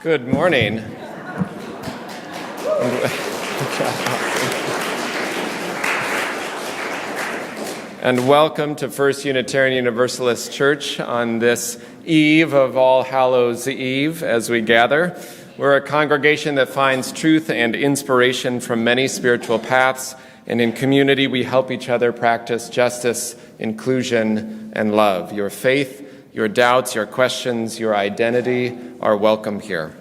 Good morning. And welcome to First Unitarian Universalist Church on this eve of All Hallows Eve as we gather. We're a congregation that finds truth and inspiration from many spiritual paths, and in community we help each other practice justice, inclusion, and love. Your faith, your doubts, your questions, your identity are welcome here.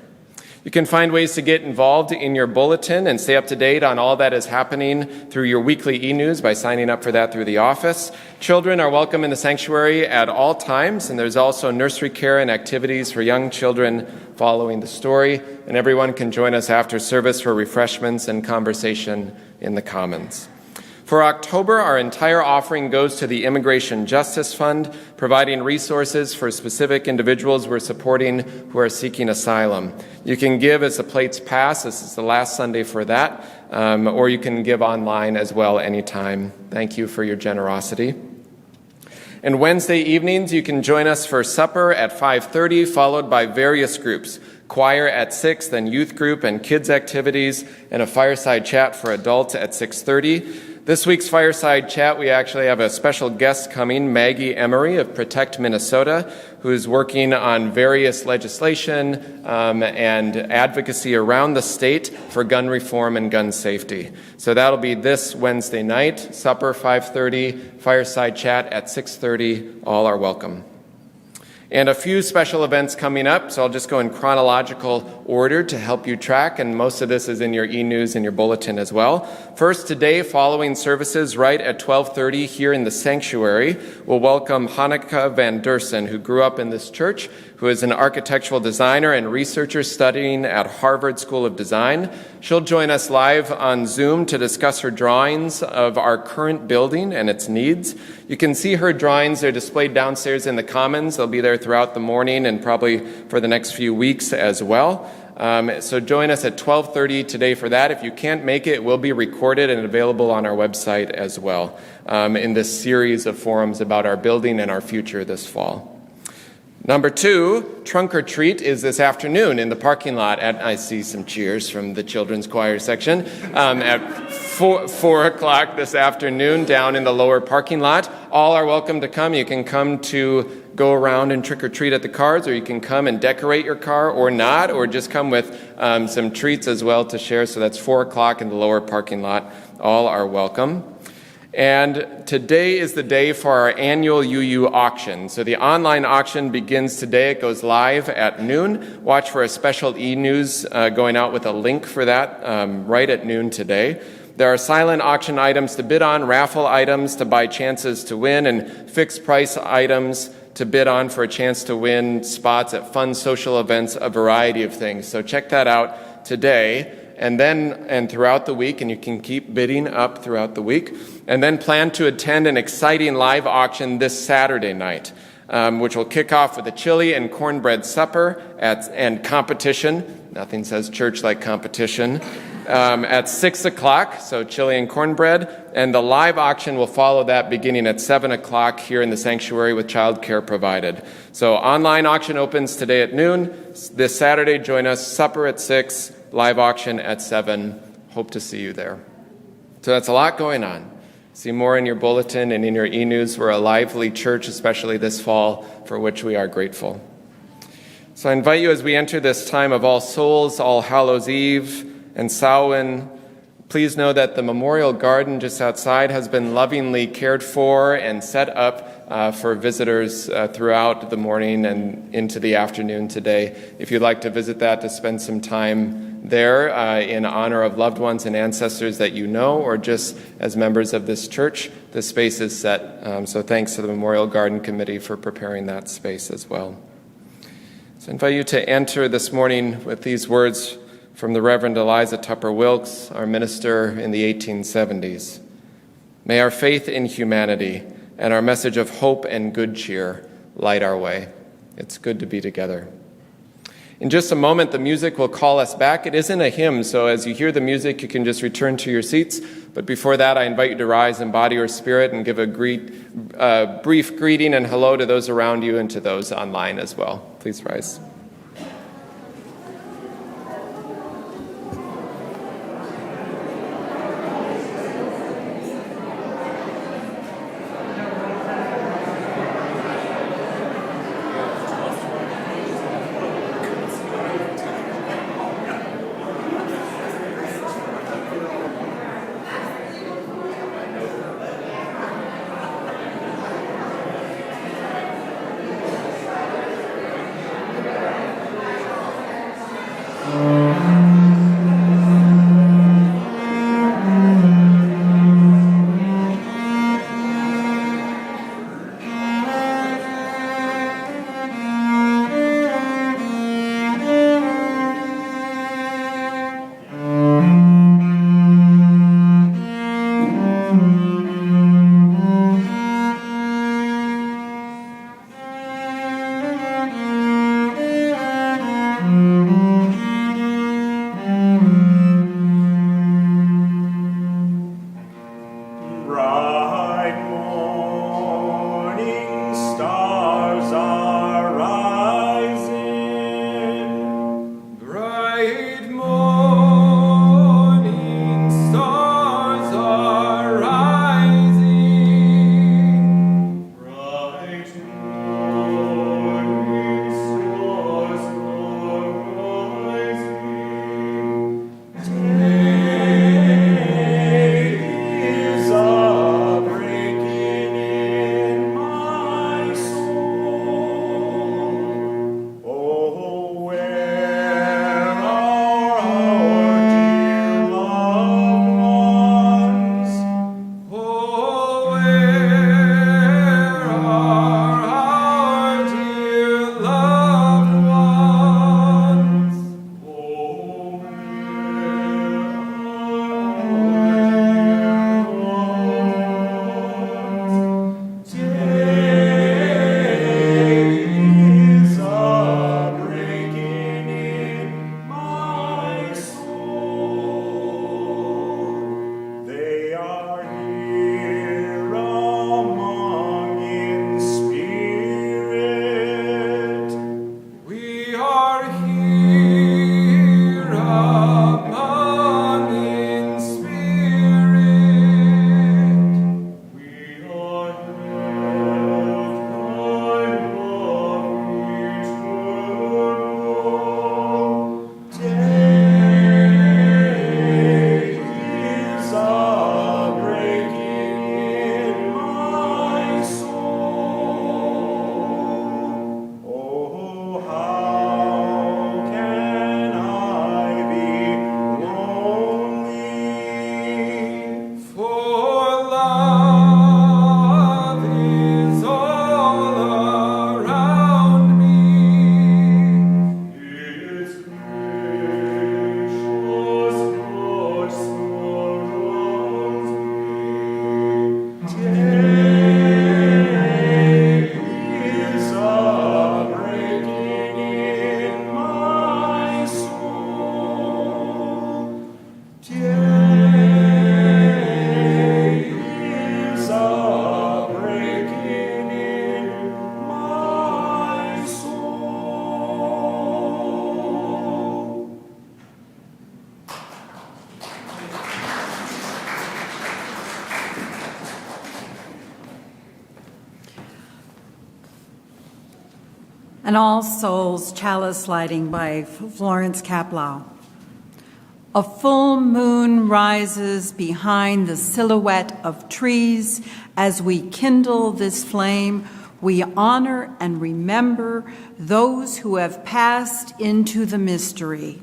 You can find ways to get involved in your bulletin and stay up to date on all that is happening through your weekly e-news by signing up for that through the office. Children are welcome in the sanctuary at all times, and there's also nursery care and activities for young children following the story, and everyone can join us after service for refreshments and conversation in the Commons. For October, our entire offering goes to the Immigration Justice Fund, providing resources for specific individuals we're supporting who are seeking asylum. You can give as the plates pass. This is the last Sunday for that, or you can give online as well anytime. Thank you for your generosity. And Wednesday evenings, you can join us for supper at 5:30, followed by various groups. Choir at 6, then youth group and kids activities, and a fireside chat for adults at 6:30. This week's fireside chat, we actually have a special guest coming, Maggie Emery of Protect Minnesota, who is working on various legislation and advocacy around the state for gun reform and gun safety. So that'll be this Wednesday night, supper 5:30, fireside chat at 6:30. All are welcome. And a few special events coming up, so I'll just go in chronological order to help you track, and most of this is in your e-news and your bulletin as well. First, today, following services right at 12:30 here in the sanctuary, we'll welcome Hanneke van Dersen, who grew up in this church, who is an architectural designer and researcher studying at Harvard School of Design. She'll join us live on Zoom to discuss her drawings of our current building and its needs. You can see her drawings. They're displayed downstairs in the Commons. They'll be there throughout the morning and probably for the next few weeks as well. So join us at 12:30 today for that. If you can't make it, it will be recorded and available on our website as well in this series of forums about our building and our future this fall. Number 2, Trunk or Treat is this afternoon in the parking lot I see some cheers from the children's choir section, at 4 o'clock this afternoon down in the lower parking lot. All are welcome to come. You can come to go around and trick or treat at the cars, or you can come and decorate your car or not, or just come with some treats as well to share. So that's 4 o'clock in the lower parking lot. All are welcome. And today is the day for our annual UU auction. So the online auction begins today. It goes live at noon. Watch for a special e-news going out with a link for that right at noon today. There are silent auction items to bid on, raffle items to buy chances to win, and fixed price items to bid on for a chance to win spots at fun social events, a variety of things. So check that out today. And throughout the week, and you can keep bidding up throughout the week, and then plan to attend an exciting live auction this Saturday night, which will kick off with a chili and cornbread supper and competition. Nothing says church like competition. At 6 o'clock, so chili and cornbread, and the live auction will follow that beginning at 7 o'clock here in the sanctuary with childcare provided. So online auction opens today at noon. This Saturday, join us, supper at 6, live auction at 7. Hope to see you there. So that's a lot going on. See more in your bulletin and in your e-news. We're a lively church, especially this fall, for which we are grateful. So I invite you as we enter this time of All Souls, All Hallows Eve, and Samhain, please know that the memorial garden just outside has been lovingly cared for and set up for visitors throughout the morning and into the afternoon today. If you'd like to visit that to spend some time there in honor of loved ones and ancestors that you know, or just as members of this church, the space is set. So thanks to the Memorial Garden Committee for preparing that space as well. So I invite you to enter this morning with these words from the Reverend Eliza Tupper Wilkes, our minister in the 1870s. May our faith in humanity and our message of hope and good cheer light our way. It's good to be together. In just a moment, the music will call us back. It isn't a hymn, so as you hear the music, you can just return to your seats. But before that, I invite you to rise in body or spirit and give a brief greeting and hello to those around you and to those online as well. Please rise. and All Souls Chalice Lighting by Florence Kaplow. A full moon rises behind the silhouette of trees. As we kindle this flame, we honor and remember those who have passed into the mystery.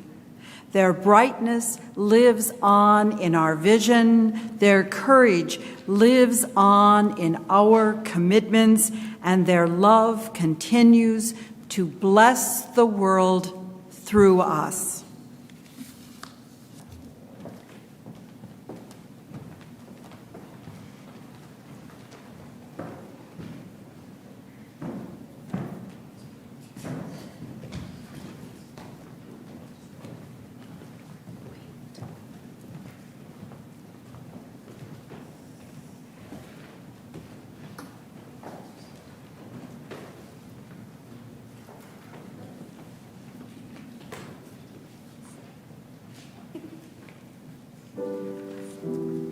Their brightness lives on in our vision, their courage lives on in our commitments, and their love continues to bless the world through us. Before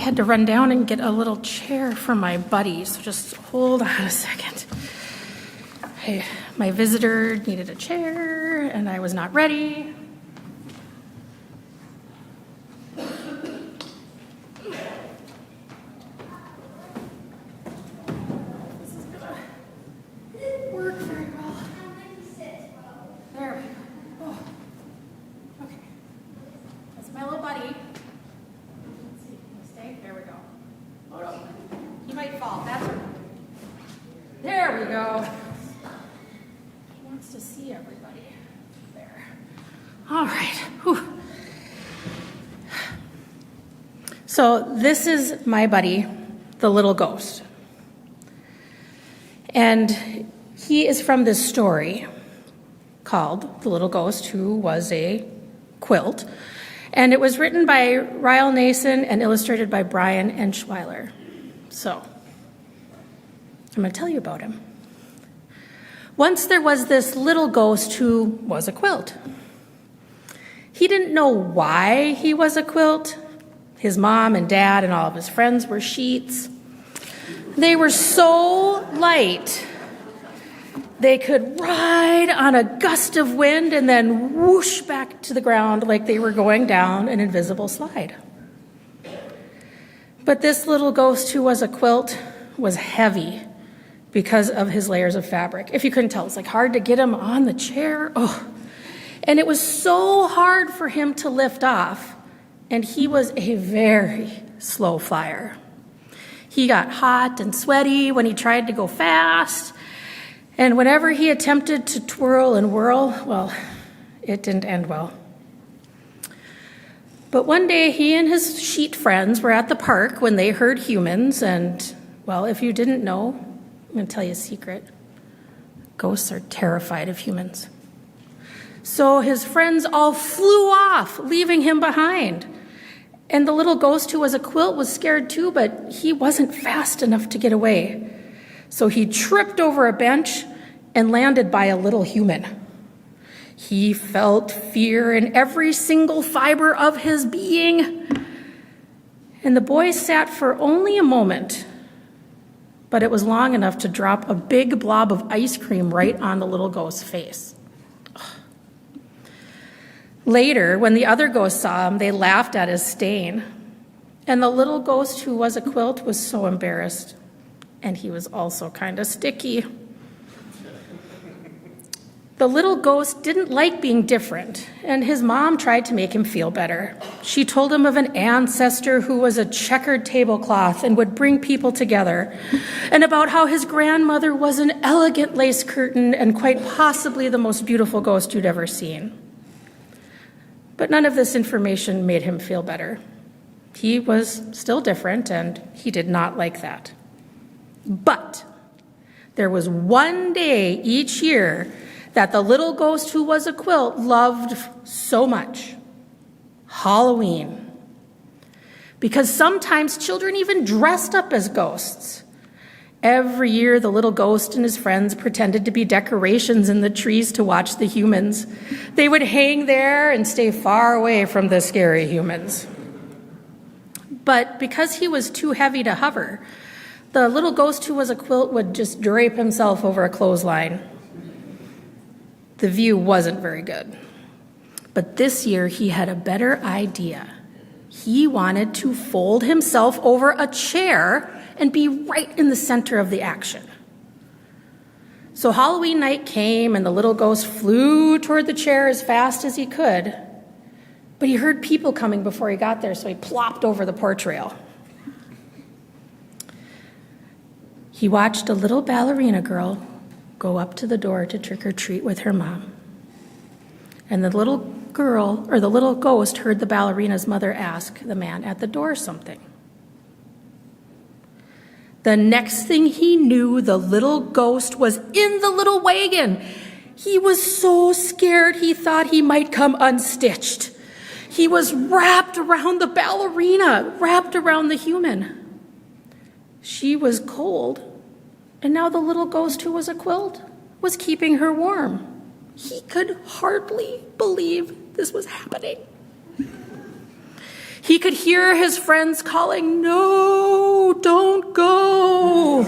had to run down and get a little chair for my buddy, so just hold on a second. My visitor needed a chair, and I was not ready. This is gonna work very well. There we go. Oh. Okay. That's my little buddy. Let's see, can you stay? There we go. Oh no, he might fall. That's right. There we go. He wants to see everybody. There. All right. Whew. So this is my buddy, the little ghost. And he is from this story called The Little Ghost Who Was a Quilt. And it was written by Ryle Nason and illustrated by Brian Enschweiler. So, I'm going to tell you about him. Once there was this little ghost who was a quilt. He didn't know why he was a quilt. His mom and dad and all of his friends were sheets. They were so light, they could ride on a gust of wind and then whoosh back to the ground like they were going down an invisible slide. But this little ghost who was a quilt was heavy because of his layers of fabric. If you couldn't tell, it's like hard to get him on the chair. Oh. And it was so hard for him to lift off, and he was a very slow flyer. He got hot and sweaty when he tried to go fast, and whenever he attempted to twirl and whirl, well, it didn't end well. But one day, he and his sheet friends were at the park when they heard humans, and, well, if you didn't know, I'm going to tell you a secret. Ghosts are terrified of humans. So his friends all flew off, leaving him behind. And the little ghost who was a quilt was scared too, but he wasn't fast enough to get away. So he tripped over a bench and landed by a little human. He felt fear in every single fiber of his being. And the boy sat for only a moment, but it was long enough to drop a big blob of ice cream right on the little ghost's face. Later, when the other ghosts saw him, they laughed at his stain. And the little ghost who was a quilt was so embarrassed. And he was also kind of sticky. The little ghost didn't like being different, and his mom tried to make him feel better. She told him of an ancestor who was a checkered tablecloth and would bring people together, and about how his grandmother was an elegant lace curtain and quite possibly the most beautiful ghost you'd ever seen. But none of this information made him feel better. He was still different, and he did not like that. But there was one day each year that the little ghost who was a quilt loved so much: Halloween. Because sometimes children even dressed up as ghosts. Every year, the little ghost and his friends pretended to be decorations in the trees to watch the humans. They would hang there and stay far away from the scary humans. But because he was too heavy to hover, the little ghost who was a quilt would just drape himself over a clothesline. The view wasn't very good. But this year, he had a better idea. He wanted to fold himself over a chair and be right in the center of the action. So Halloween night came, and the little ghost flew toward the chair as fast as he could. But he heard people coming before he got there, so he plopped over the porch rail. He watched a little ballerina girl go up to the door to trick or treat with her mom. And the little girl, or the little ghost, heard the ballerina's mother ask the man at the door something. The next thing he knew, the little ghost was in the little wagon. He was so scared he thought he might come unstitched. He was wrapped around the ballerina, wrapped around the human. She was cold, and now the little ghost who was a quilt was keeping her warm. He could hardly believe this was happening. He could hear his friends calling, "No, don't go."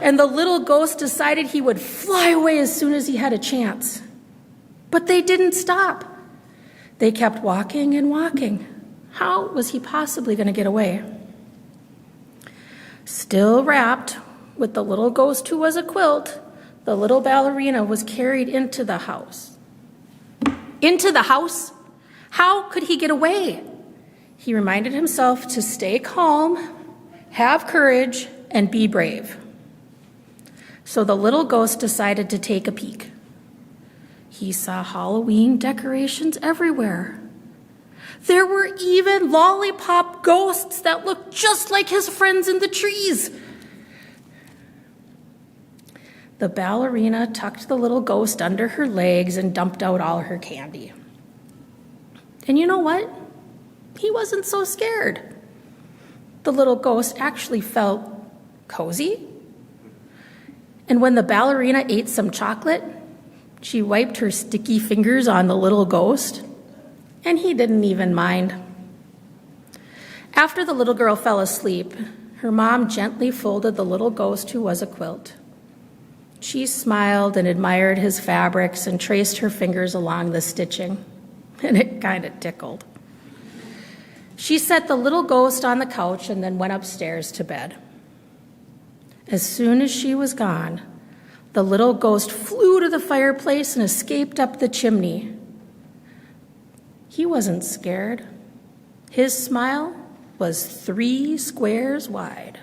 And the little ghost decided he would fly away as soon as he had a chance. But they didn't stop. They kept walking and walking. How was he possibly going to get away? Still wrapped with the little ghost who was a quilt, the little ballerina was carried into the house. Into the house? How could he get away? He reminded himself to stay calm, have courage, and be brave. So the little ghost decided to take a peek. He saw Halloween decorations everywhere. There were even lollipop ghosts that looked just like his friends in the trees. The ballerina tucked the little ghost under her legs and dumped out all her candy. And you know what? He wasn't so scared. The little ghost actually felt cozy. And when the ballerina ate some chocolate, she wiped her sticky fingers on the little ghost, and he didn't even mind. After the little girl fell asleep, her mom gently folded the little ghost who was a quilt. She smiled and admired his fabrics and traced her fingers along the stitching, and it kind of tickled. She set the little ghost on the couch and then went upstairs to bed. As soon as she was gone, the little ghost flew to the fireplace and escaped up the chimney. He wasn't scared. His smile was 3 squares wide.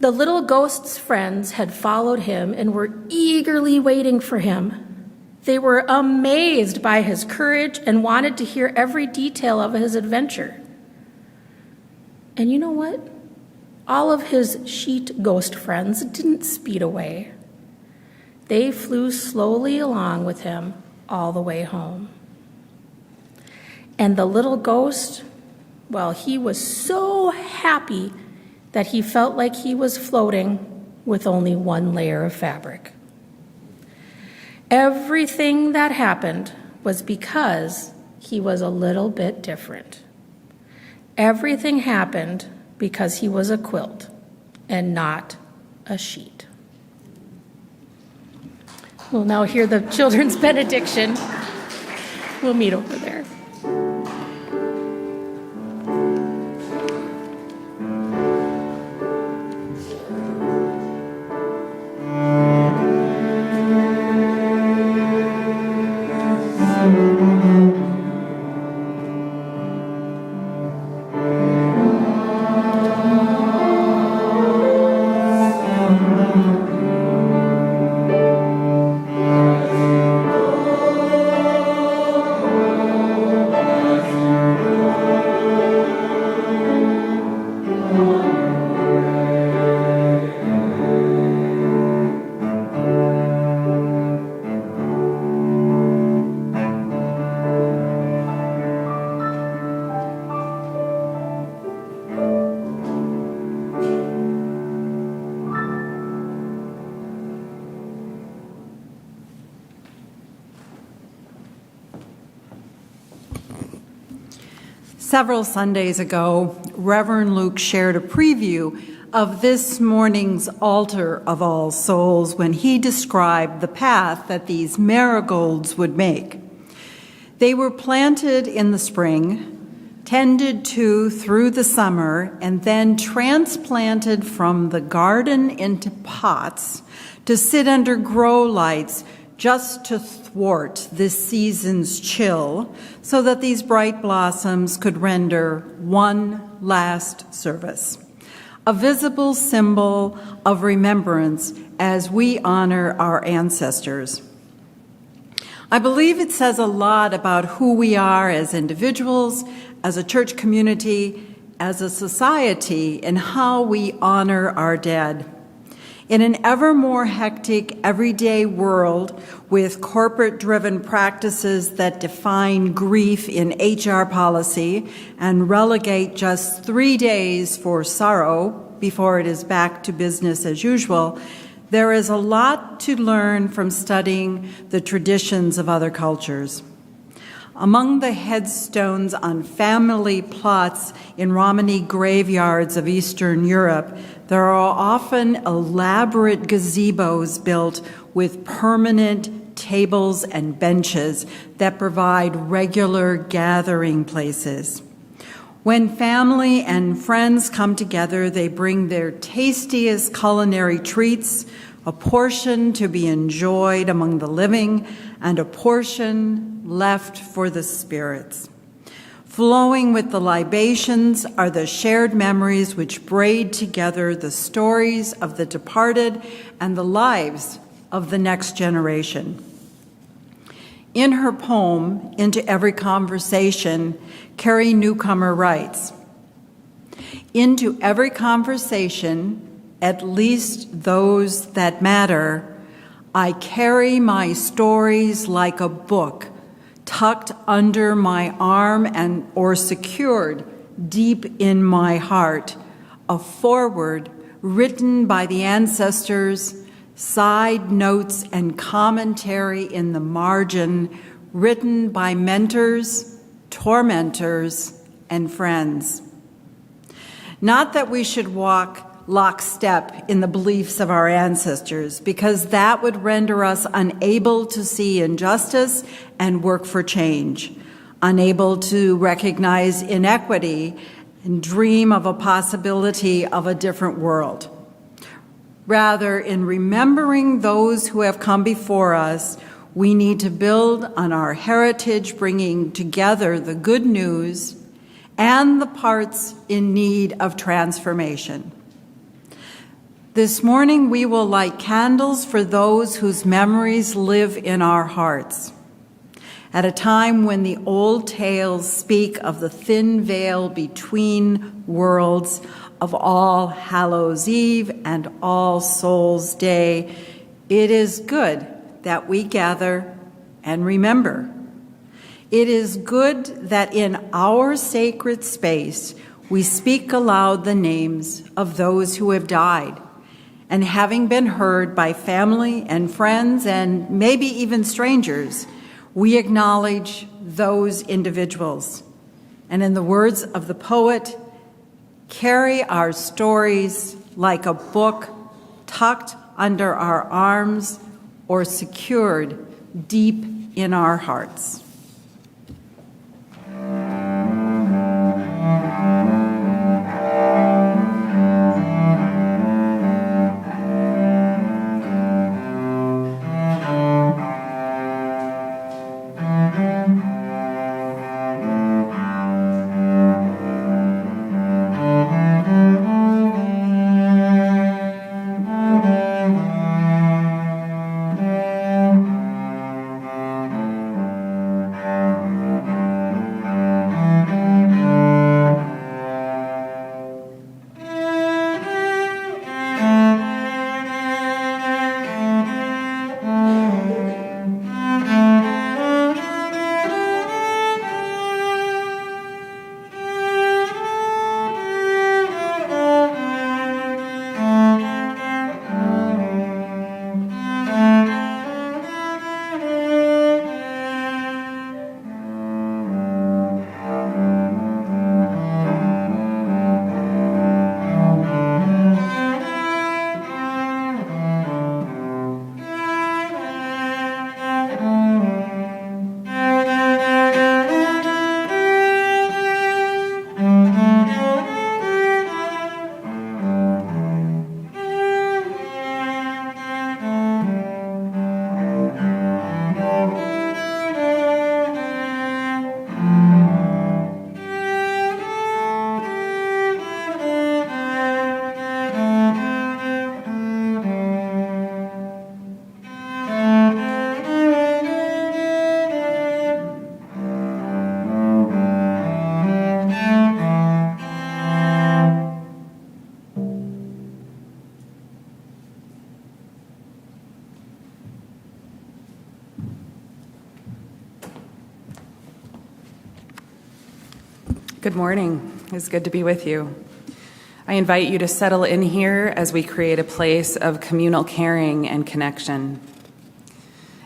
The little ghost's friends had followed him and were eagerly waiting for him. They were amazed by his courage and wanted to hear every detail of his adventure. And you know what? All of his sheet ghost friends didn't speed away. They flew slowly along with him all the way home. And the little ghost, well, he was so happy that he felt like he was floating with only 1 layer of fabric. Everything that happened was because he was a little bit different. Everything happened because he was a quilt and not a sheet. We'll now hear the children's benediction. We'll meet over there. Several Sundays ago, Reverend Luke shared a preview of this morning's Altar of All Souls when he described the path that these marigolds would make. They were planted in the spring, tended to through the summer, and then transplanted from the garden into pots to sit under grow lights just to thwart this season's chill, so that these bright blossoms could render one last service, a visible symbol of remembrance as we honor our ancestors. I believe it says a lot about who we are as individuals, as a church community, as a society, and how we honor our dead. In an ever more hectic, everyday world with corporate-driven practices that define grief in HR policy and relegate just 3 days for sorrow before it is back to business as usual, there is a lot to learn from studying the traditions of other cultures. Among the headstones on family plots in Romani graveyards of Eastern Europe, there are often elaborate gazebos built with permanent tables and benches that provide regular gathering places. When family and friends come together, they bring their tastiest culinary treats, a portion to be enjoyed among the living, and a portion left for the spirits. Flowing with the libations are the shared memories which braid together the stories of the departed and the lives of the next generation. In her poem, Into Every Conversation, Carrie Newcomer writes, "Into every conversation, at least those that matter, I carry my stories like a book, tucked under my arm or secured deep in my heart, a foreword written by the ancestors, side notes and commentary in the margin, written by mentors, tormentors, and friends." Not that we should walk lockstep in the beliefs of our ancestors, because that would render us unable to see injustice and work for change, unable to recognize inequity and dream of a possibility of a different world. Rather, in remembering those who have come before us, we need to build on our heritage, bringing together the good news and the parts in need of transformation. This morning, we will light candles for those whose memories live in our hearts. At a time when the old tales speak of the thin veil between worlds of All Hallows Eve and All Souls Day, it is good that we gather and remember. It is good that in our sacred space we speak aloud the names of those who have died, and having been heard by family and friends and maybe even strangers, we acknowledge those individuals. And in the words of the poet, carry our stories like a book tucked under our arms or secured deep in our hearts. Good morning. It's good to be with you. I invite you to settle in here as we create a place of communal caring and connection.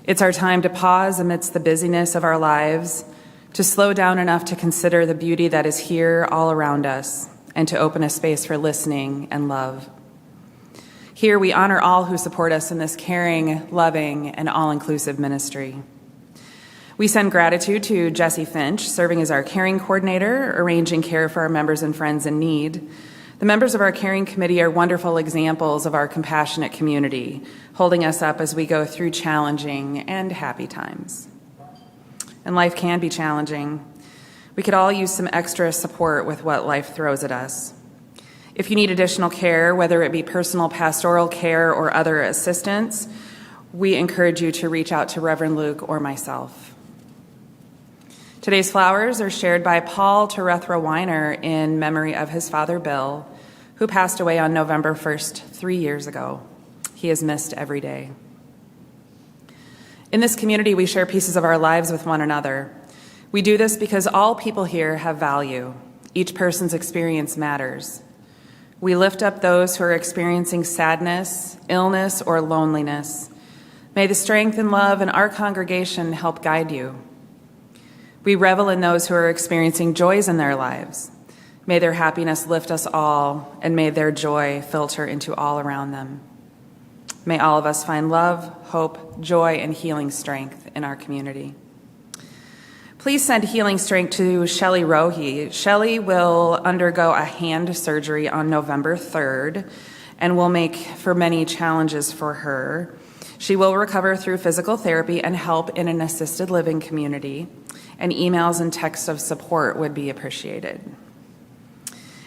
It's our time to pause amidst the busyness of our lives, to slow down enough to consider the beauty that is here all around us, and to open a space for listening and love. Here we honor all who support us in this caring, loving, and all-inclusive ministry. We send gratitude to Jesse Finch, serving as our caring coordinator, arranging care for our members and friends in need. The members of our caring committee are wonderful examples of our compassionate community, holding us up as we go through challenging and happy times. And life can be challenging. We could all use some extra support with what life throws at us. If you need additional care, whether it be personal pastoral care or other assistance, we encourage you to reach out to Reverend Luke or myself. Today's flowers are shared by Paul Terethra Weiner in memory of his father, Bill, who passed away on November 1st, 3 years ago. He is missed every day. In this community, we share pieces of our lives with one another. We do this because all people here have value. Each person's experience matters. We lift up those who are experiencing sadness, illness, or loneliness. May the strength and love in our congregation help guide you. We revel in those who are experiencing joys in their lives. May their happiness lift us all, and may their joy filter into all around them. May all of us find love, hope, joy, and healing strength in our community. Please send healing strength to Shelley Rohe. Shelley will undergo a hand surgery on November 3rd and will make for many challenges for her. She will recover through physical therapy and help in an assisted living community, and emails and texts of support would be appreciated.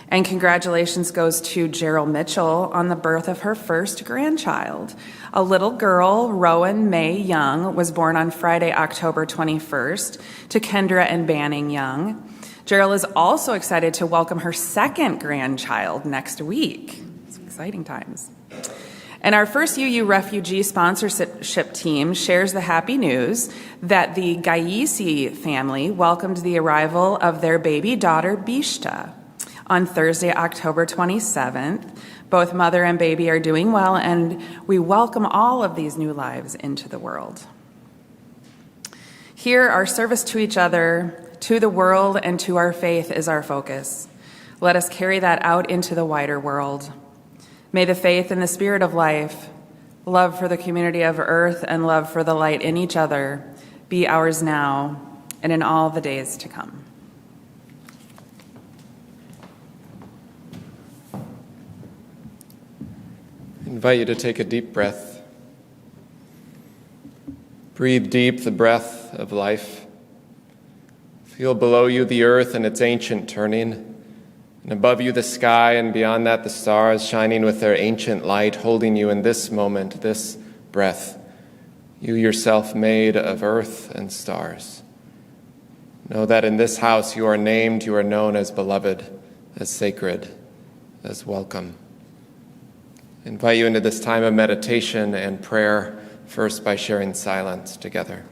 And congratulations goes to Gerald Mitchell on the birth of her first grandchild. A little girl, Rowan May Young, was born on Friday, October 21st to Kendra and Banning Young. Gerald is also excited to welcome her second grandchild next week. It's exciting times. And our first UU refugee sponsorship team shares the happy news that the Gaisi family welcomed the arrival of their baby daughter, Bishta, on Thursday, October 27th. Both mother and baby are doing well, and we welcome all of these new lives into the world. Here, our service to each other, to the world, and to our faith is our focus. Let us carry that out into the wider world. May the faith and the spirit of life, love for the community of earth, and love for the light in each other be ours now and in all the days to come. I invite you to take a deep breath. Breathe deep the breath of life. Feel below you the earth and its ancient turning, and above you the sky, and beyond that the stars shining with their ancient light, holding you in this moment, this breath, you yourself made of earth and stars. Know that in this house you are named, you are known as beloved, as sacred, as welcome. I invite you into this time of meditation and prayer, first by sharing silence together.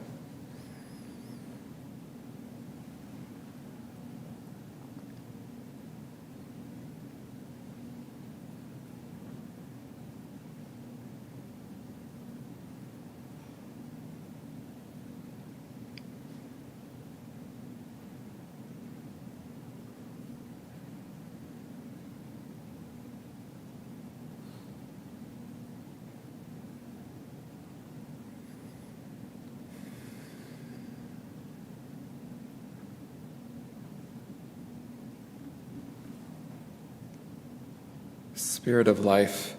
Spirit of life,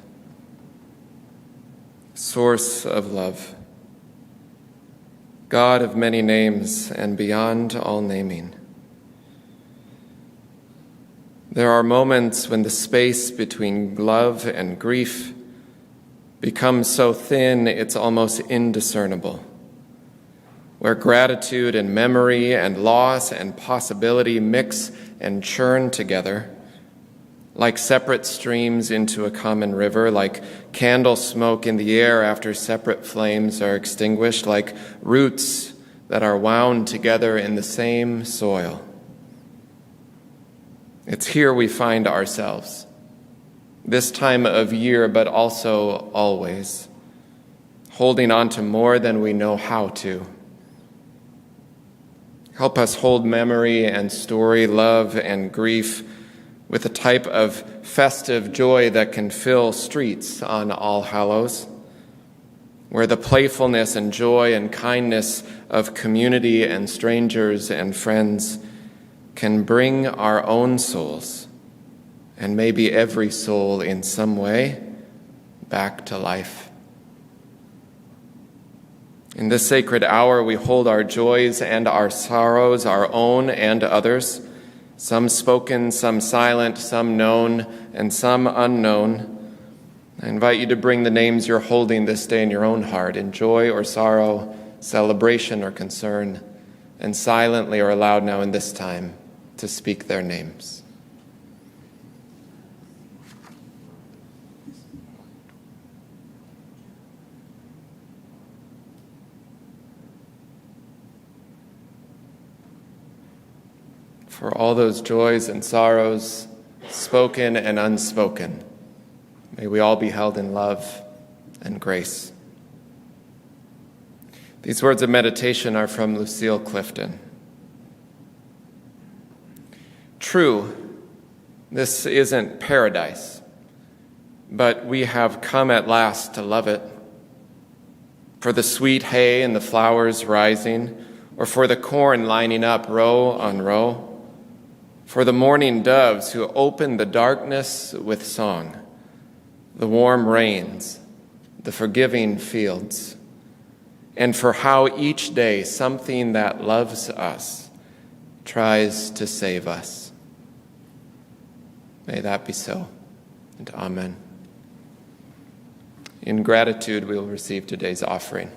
source of love, God of many names and beyond all naming. There are moments when the space between love and grief becomes so thin it's almost indiscernible, where gratitude and memory and loss and possibility mix and churn together, like separate streams into a common river, like candle smoke in the air after separate flames are extinguished, like roots that are wound together in the same soil. It's here we find ourselves, this time of year, but also always, holding on to more than we know how to. Help us hold memory and story, love and grief with a type of festive joy that can fill streets on All Hallows, where the playfulness and joy and kindness of community and strangers and friends can bring our own souls, and maybe every soul in some way, back to life. In this sacred hour, we hold our joys and our sorrows, our own and others, some spoken, some silent, some known, and some unknown. I invite you to bring the names you're holding this day in your own heart, in joy or sorrow, celebration or concern, and silently or aloud now in this time to speak their names. For all those joys and sorrows, spoken and unspoken, may we all be held in love and grace. These words of meditation are from Lucille Clifton. True, this isn't paradise, but we have come at last to love it. For the sweet hay and the flowers rising, or for the corn lining up row on row, for the morning doves who open the darkness with song, the warm rains, the forgiving fields, and for how each day something that loves us tries to save us. May that be so, and amen. In gratitude, we will receive today's offering.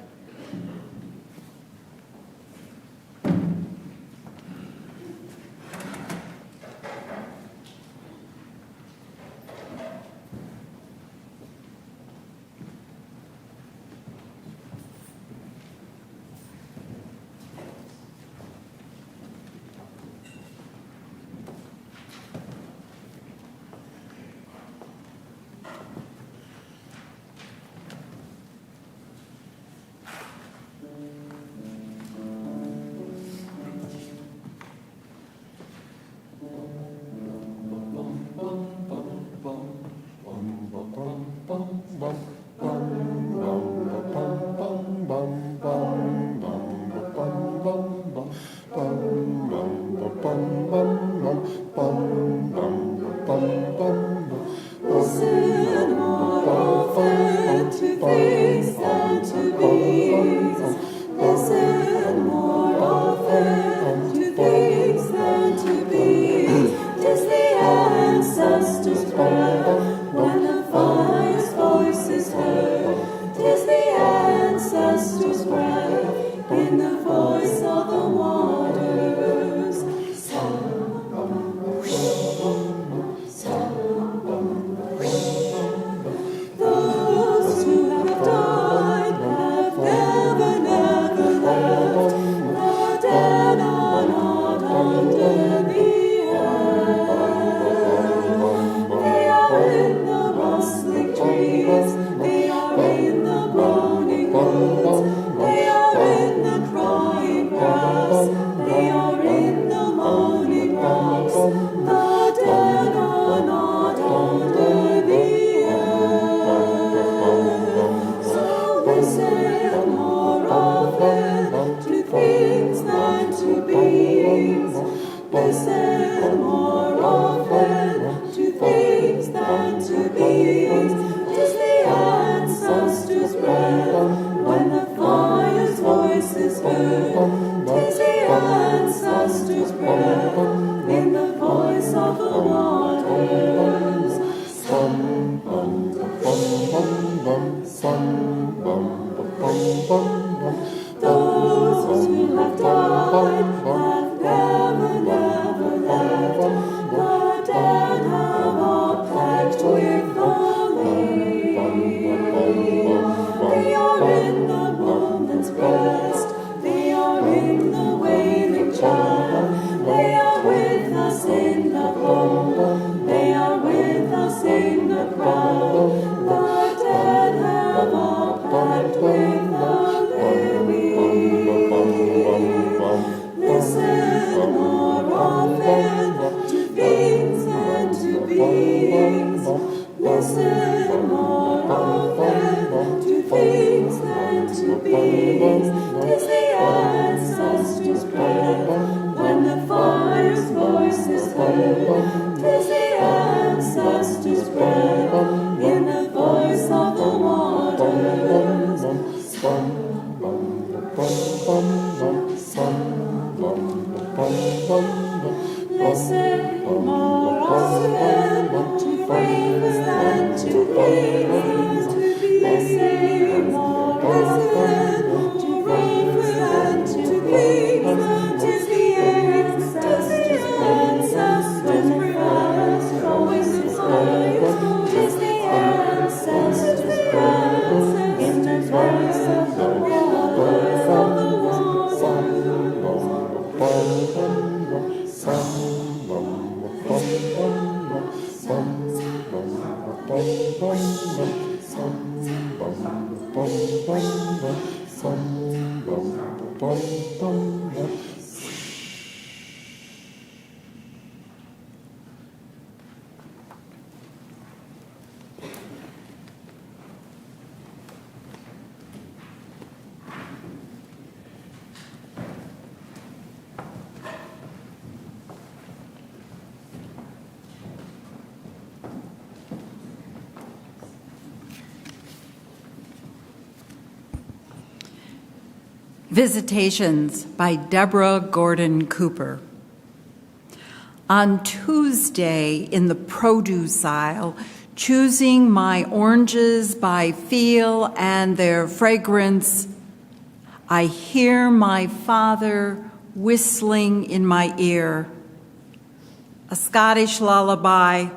This beings. Listen more often to things than to beings. 'Tis the ancestors' prayer when the fire's voice is heard. 'Tis the ancestors' prayer in the voice of the waters. Listen more often to things than to beings. Listen more often to things than to beings. 'Tis the ancestors' prayers always inside. 'Tis the ancestors' prayers in the voice of the waters of the Visitations by Deborah Gordon Cooper. On Tuesday in the produce aisle, choosing my oranges by feel and their fragrance, I hear my father whistling in my ear. A Scottish lullaby,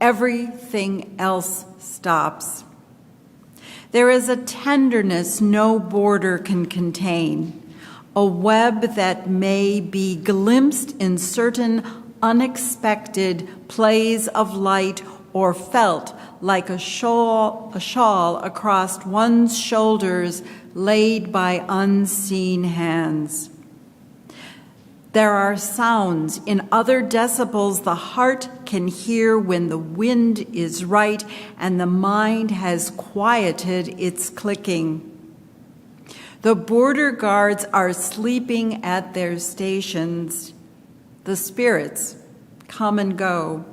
everything else stops. There is a tenderness no border can contain, a web that may be glimpsed in certain unexpected plays of light or felt like a shawl across one's shoulders laid by unseen hands. There are sounds in other decibels the heart can hear when the wind is right and the mind has quieted its clicking. The border guards are sleeping at their stations. The spirits come and go.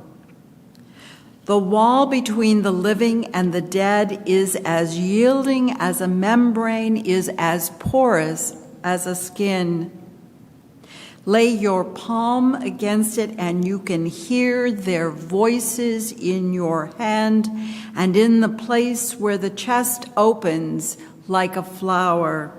The wall between the living and the dead is as yielding as a membrane, is as porous as a skin. Lay your palm against it and you can hear their voices in your hand and in the place where the chest opens like a flower.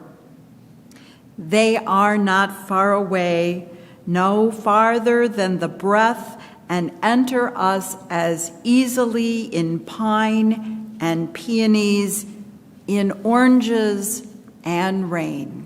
They are not far away, no farther than the breath, and enter us as easily in pine and peonies, in oranges and rain.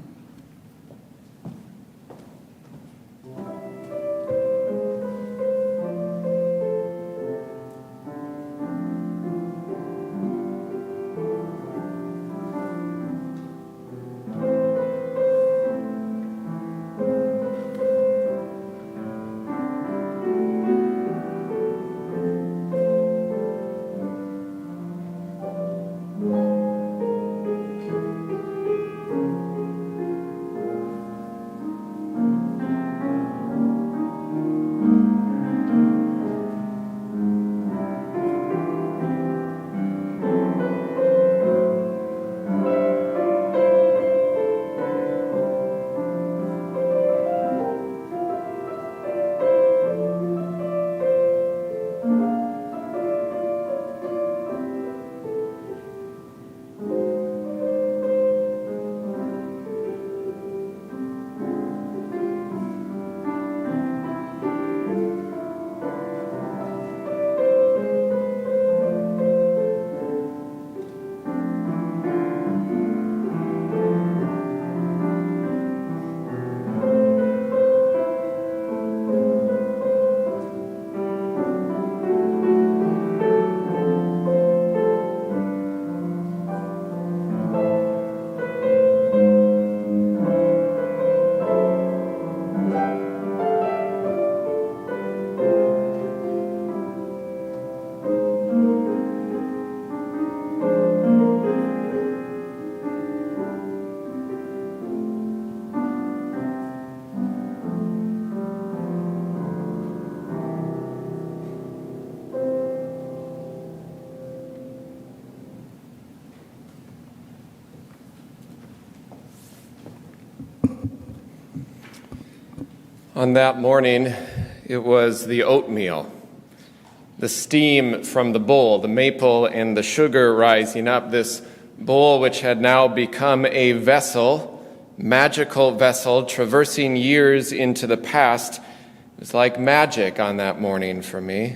On that morning, it was the oatmeal, the steam from the bowl, the maple and the sugar rising up, this bowl which had now become a vessel, magical vessel, traversing years into the past. It was like magic on that morning for me.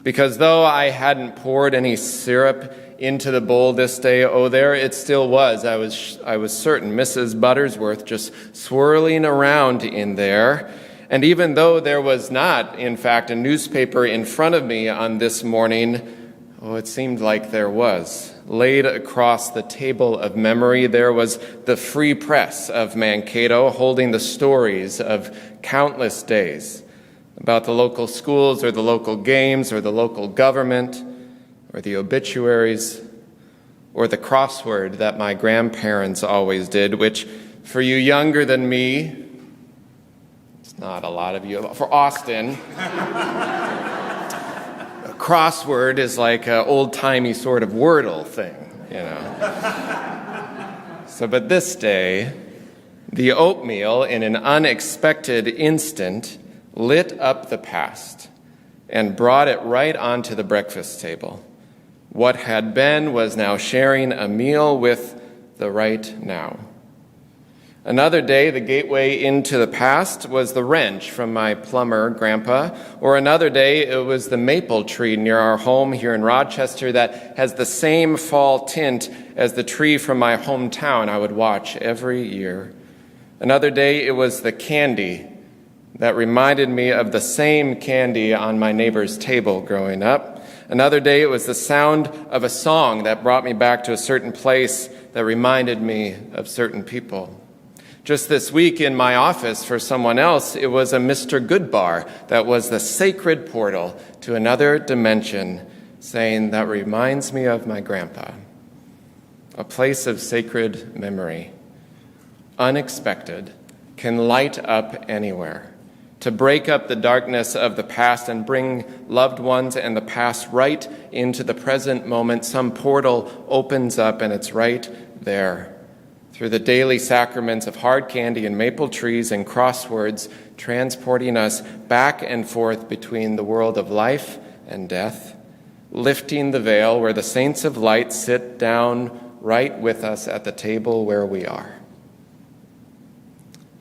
Because though I hadn't poured any syrup into the bowl this day, oh, there it still was. I was certain Mrs. Buttersworth just swirling around in there. And even though there was not, in fact, a newspaper in front of me on this morning, oh, it seemed like there was. Laid across the table of memory, there was the Free Press of Mankato holding the stories of countless days about the local schools or the local games or the local government or the obituaries or the crossword that my grandparents always did, which for you younger than me, it's not a lot of you, for Austin, a crossword is like an old-timey sort of Wordle thing, you know. So, but this day, the oatmeal, in an unexpected instant, lit up the past and brought it right onto the breakfast table. What had been was now sharing a meal with the right now. Another day, the gateway into the past was the wrench from my plumber grandpa, or another day, it was the maple tree near our home here in Rochester that has the same fall tint as the tree from my hometown I would watch every year. Another day, it was the candy that reminded me of the same candy on my neighbor's table growing up. Another day, it was the sound of a song that brought me back to a certain place that reminded me of certain people. Just this week in my office for someone else, it was a Mr. Goodbar that was the sacred portal to another dimension, saying, that reminds me of my grandpa. A place of sacred memory, unexpected, can light up anywhere. To break up the darkness of the past and bring loved ones and the past right into the present moment, some portal opens up and it's right there. Through the daily sacraments of hard candy and maple trees and crosswords, transporting us back and forth between the world of life and death, lifting the veil where the saints of light sit down right with us at the table where we are.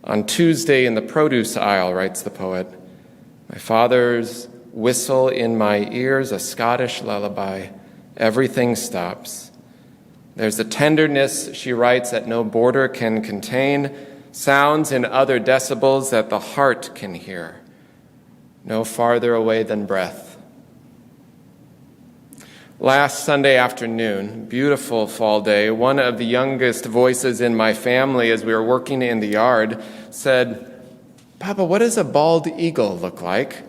On Tuesday in the produce aisle, writes the poet, my father's whistle in my ears, a Scottish lullaby, everything stops. There's a tenderness, she writes, that no border can contain, sounds in other decibels that the heart can hear, no farther away than breath. Last Sunday afternoon, beautiful fall day, one of the youngest voices in my family as we were working in the yard said, Papa, what does a bald eagle look like?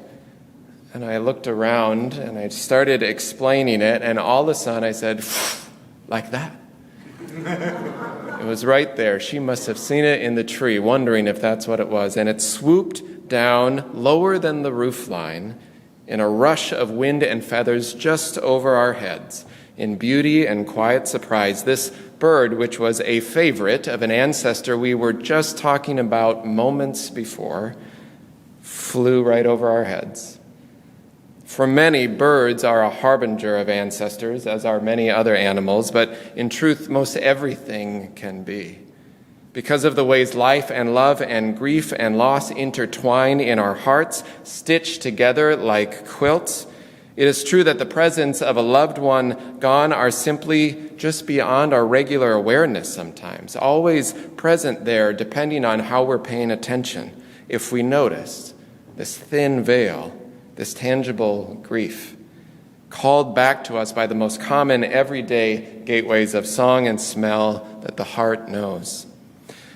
And I looked around and I started explaining it, and all of a sudden I said, like that. It was right there. She must have seen it in the tree, wondering if that's what it was. And it swooped down lower than the roof line in a rush of wind and feathers just over our heads. In beauty and quiet surprise, this bird, which was a favorite of an ancestor we were just talking about moments before, flew right over our heads. For many, birds are a harbinger of ancestors, as are many other animals, but in truth, most everything can be. Because of the ways life and love and grief and loss intertwine in our hearts, stitched together like quilts, it is true that the presence of a loved one gone are simply just beyond our regular awareness sometimes, always present there depending on how we're paying attention. If we notice this thin veil, this tangible grief, called back to us by the most common everyday gateways of song and smell that the heart knows.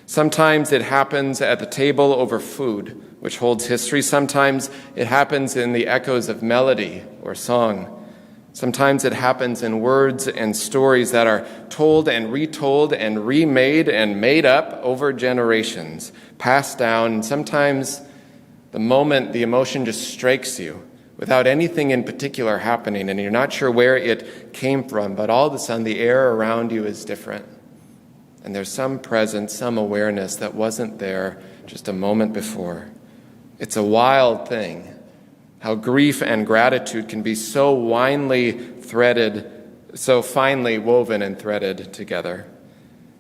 Sometimes it happens at the table over food, which holds history. Sometimes it happens in the echoes of melody or song. Sometimes it happens in words and stories that are told and retold and remade and made up over generations, passed down. And sometimes the moment the emotion just strikes you without anything in particular happening, and you're not sure where it came from, but all of a sudden the air around you is different. And there's some presence, some awareness that wasn't there just a moment before. It's a wild thing how grief and gratitude can be so finely woven and threaded together.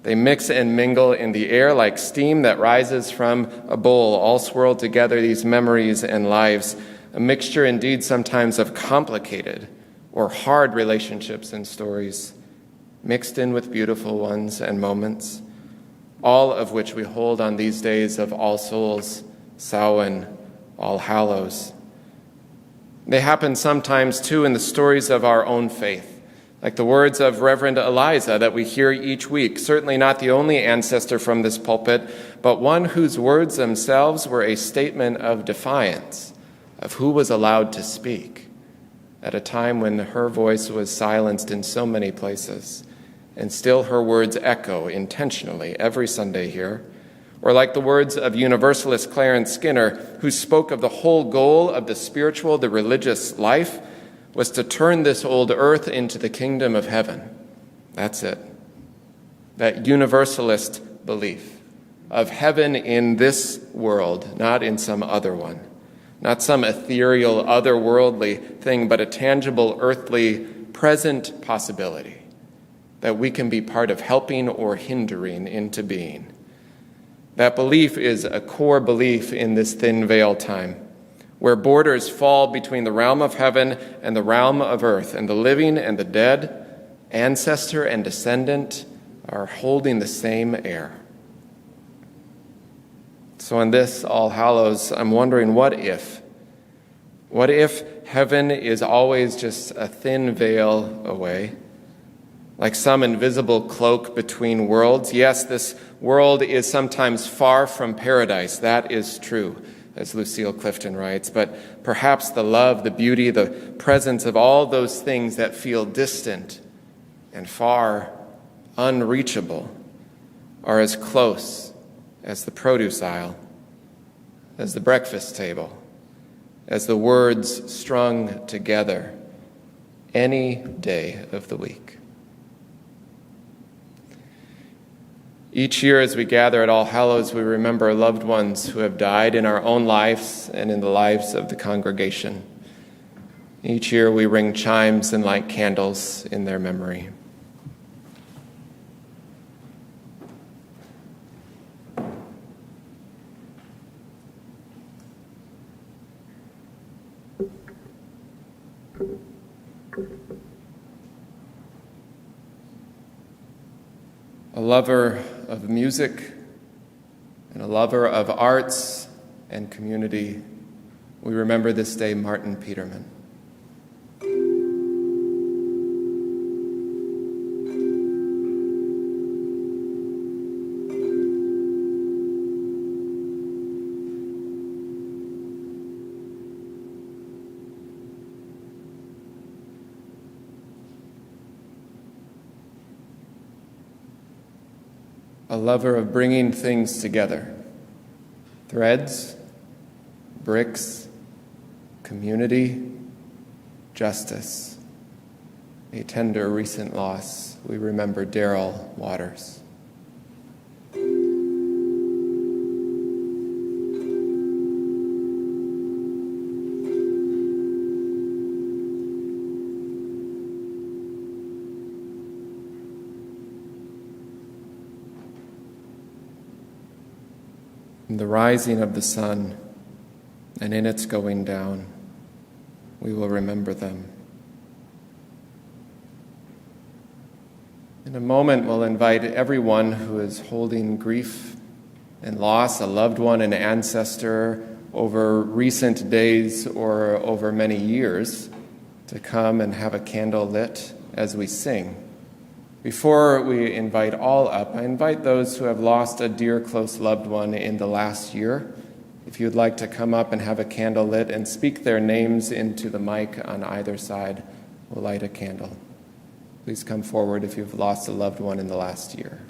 They mix and mingle in the air like steam that rises from a bowl, all swirled together, these memories and lives, a mixture indeed sometimes of complicated or hard relationships and stories, mixed in with beautiful ones and moments, all of which we hold on these days of All Souls, Samhain, All Hallows. They happen sometimes, too, in the stories of our own faith, like the words of Reverend Eliza that we hear each week, certainly not the only ancestor from this pulpit, but one whose words themselves were a statement of defiance of who was allowed to speak at a time when her voice was silenced in so many places, and still her words echo intentionally every Sunday here. Or like the words of Universalist Clarence Skinner, who spoke of the whole goal of the spiritual, the religious life, was to turn this old earth into the kingdom of heaven. That's it. That universalist belief of heaven in this world, not in some other one. Not some ethereal, otherworldly thing, but a tangible, earthly, present possibility that we can be part of helping or hindering into being. That belief is a core belief in this thin veil time, where borders fall between the realm of heaven and the realm of earth, and the living and the dead, ancestor and descendant, are holding the same air. So on this All Hallows, I'm wondering, what if? What if heaven is always just a thin veil away? Like some invisible cloak between worlds. Yes, this world is sometimes far from paradise. That is true, as Lucille Clifton writes. But perhaps the love, the beauty, the presence of all those things that feel distant and far, unreachable, are as close as the produce aisle, as the breakfast table, as the words strung together any day of the week. Each year as we gather at All Hallows, we remember loved ones who have died in our own lives and in the lives of the congregation. Each year we ring chimes and light candles in their memory. A lover of music and a lover of arts and community, we remember this day Martin Peterman. A lover of bringing things together, threads, bricks, community, justice. A tender recent loss, we remember Darrell Waters. In the rising of the sun and in its going down, we will remember them. In a moment, we'll invite everyone who is holding grief and loss, a loved one, an ancestor, over recent days or over many years, to come and have a candle lit as we sing. Before we invite all up, I invite those who have lost a dear, close loved one in the last year, if you'd like to come up and have a candle lit and speak their names into the mic on either side, we'll light a candle. Please come forward if you've lost a loved one in the last year.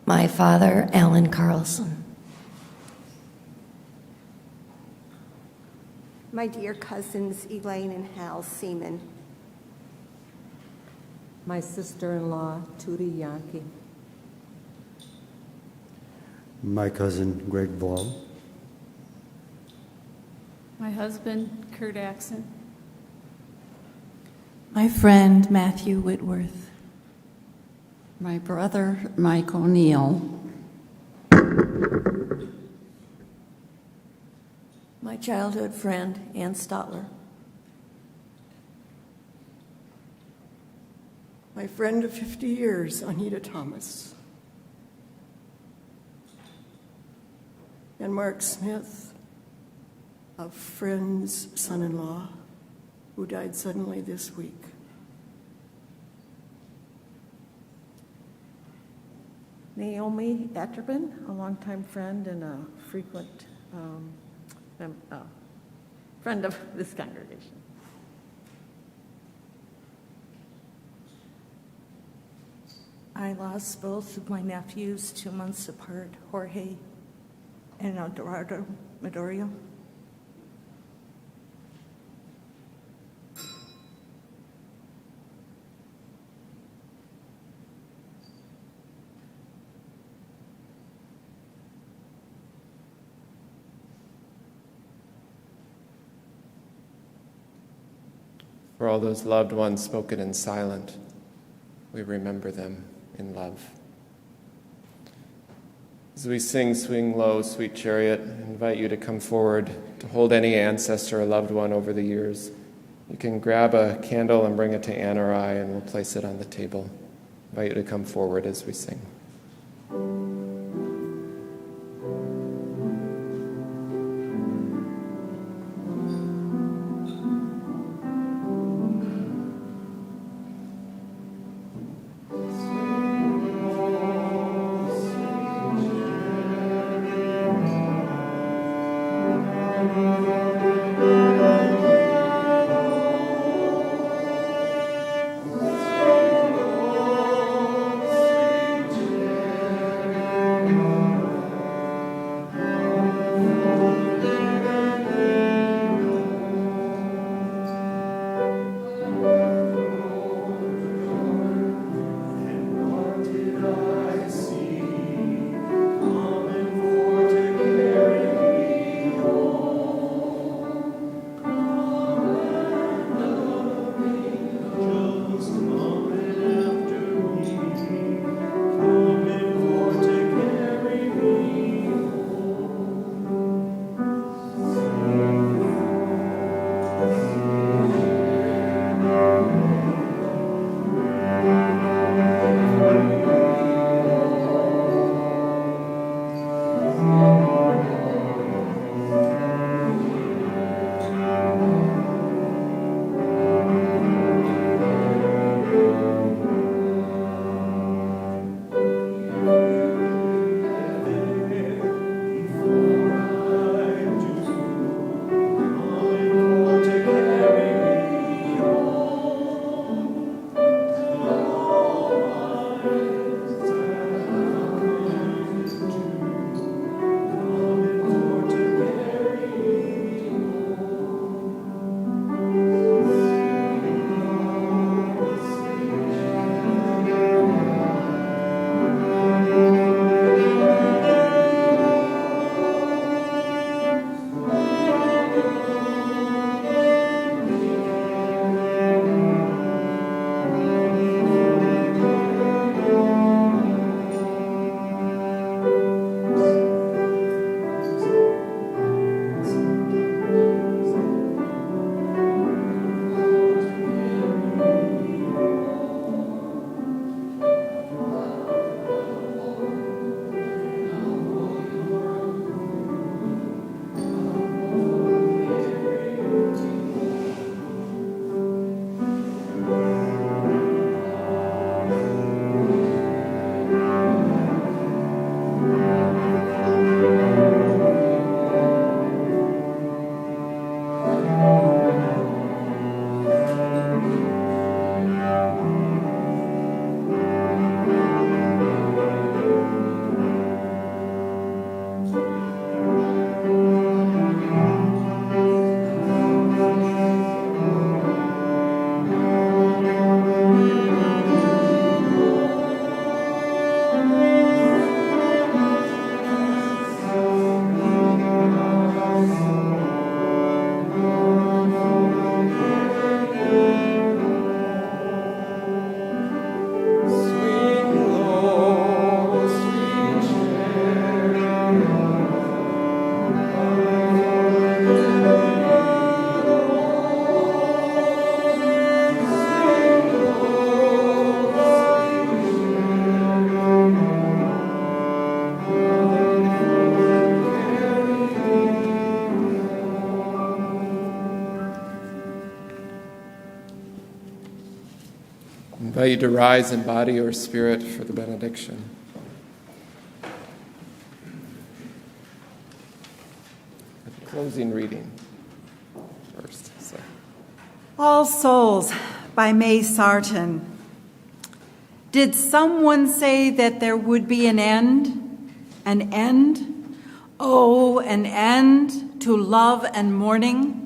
My father, Alan Carlson. my dear cousins Elaine and Hal Seaman, my sister-in-law, Tootie Yankee, my cousin Greg Ball, my husband, Kurt Axon, my friend, Matthew Whitworth, my brother, Mike O'Neill, my childhood friend, Ann Stotler, my friend of 50 years, Anita Thomas, and Mark Smith, a friend's son-in-law who died suddenly this week. Naomi Atterman, a longtime friend and a frequent friend of this congregation. I lost both of my nephews 2 months apart, Jorge and Eduardo Medorio. For all those loved ones spoken in silent, we remember them in love. As we sing Swing Low, Sweet Chariot, I invite you to come forward to hold any ancestor or loved one over the years. You can grab a candle and bring it to Anne or I, and we'll place it on the table. I invite you to come forward as we sing. I invite you to rise in body or spirit for the benediction. The closing reading first. All Souls by May Sarton. Did someone say that there would be an end? An end? Oh, an end to love and mourning?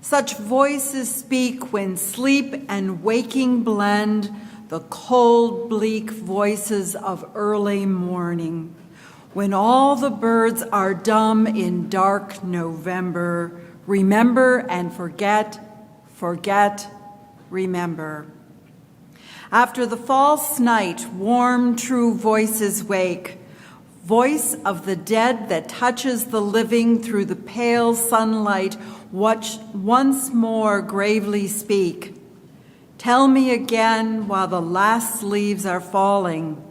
Such voices speak when sleep and waking blend, the cold, bleak voices of early morning. When all the birds are dumb in dark November, remember and forget, forget, remember. After the false night, warm, true voices wake, voice of the dead that touches the living through the pale sunlight, watch once more gravely speak. Tell me again while the last leaves are falling.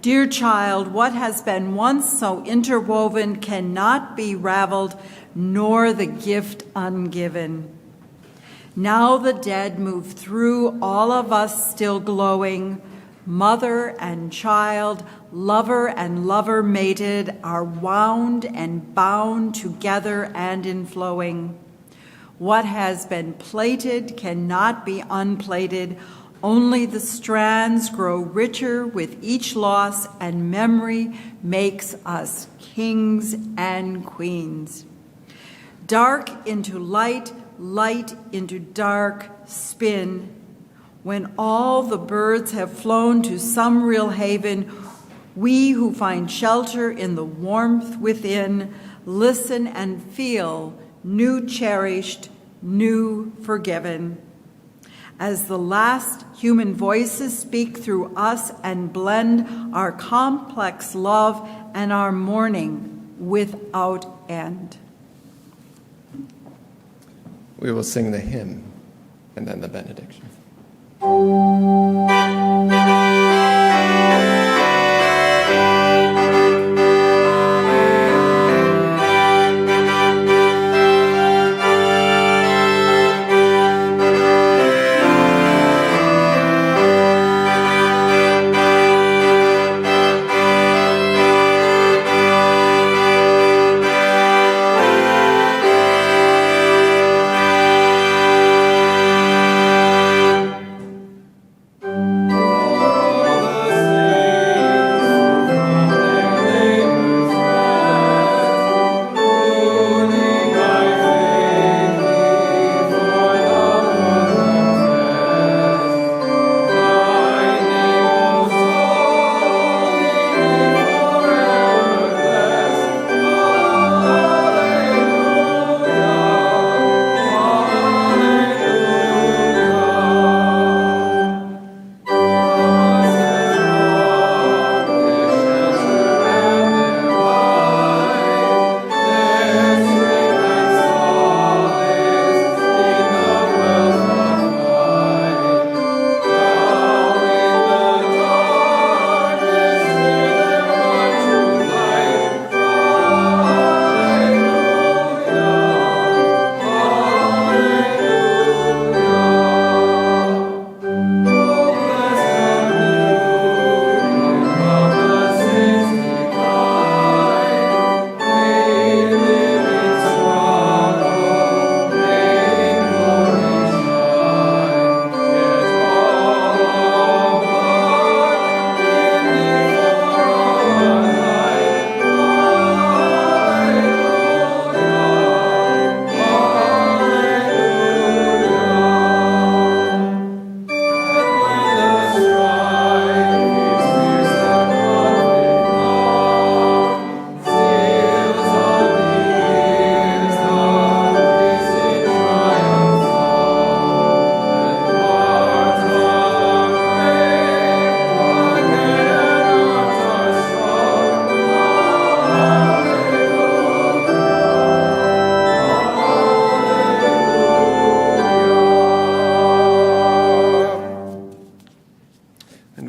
Dear child, what has been once so interwoven cannot be raveled, nor the gift ungiven. Now the dead move through all of us still glowing, mother and child, lover and lover mated, are wound and bound together and inflowing. What has been plated cannot be unplated, only the strands grow richer with each loss, and memory makes us kings and queens. Dark into light, light into dark, spin. When all the birds have flown to some real haven, we who find shelter in the warmth within, listen and feel new cherished, new forgiven. As the last human voices speak through us and blend our complex love and our mourning without end. We will sing the hymn and then the benediction.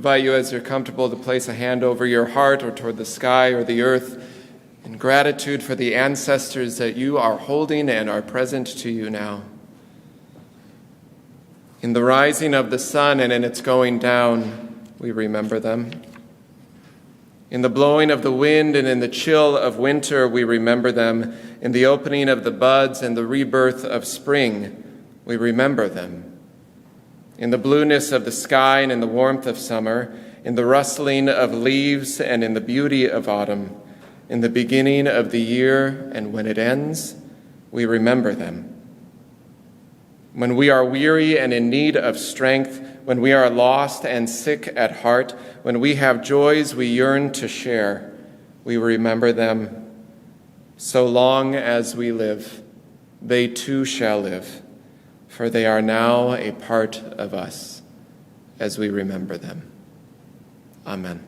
Invite you, as you're comfortable, to place a hand over your heart or toward the sky or the earth in gratitude for the ancestors that you are holding and are present to you now. In the rising of the sun and in its going down, we remember them. In the blowing of the wind and in the chill of winter, we remember them. In the opening of the buds and the rebirth of spring, we remember them. In the blueness of the sky and in the warmth of summer, in the rustling of leaves and in the beauty of autumn, in the beginning of the year and when it ends, we remember them. When we are weary and in need of strength, when we are lost and sick at heart, when we have joys we yearn to share, we remember them. So long as we live, they too shall live, for they are now a part of us as we remember them. Amen.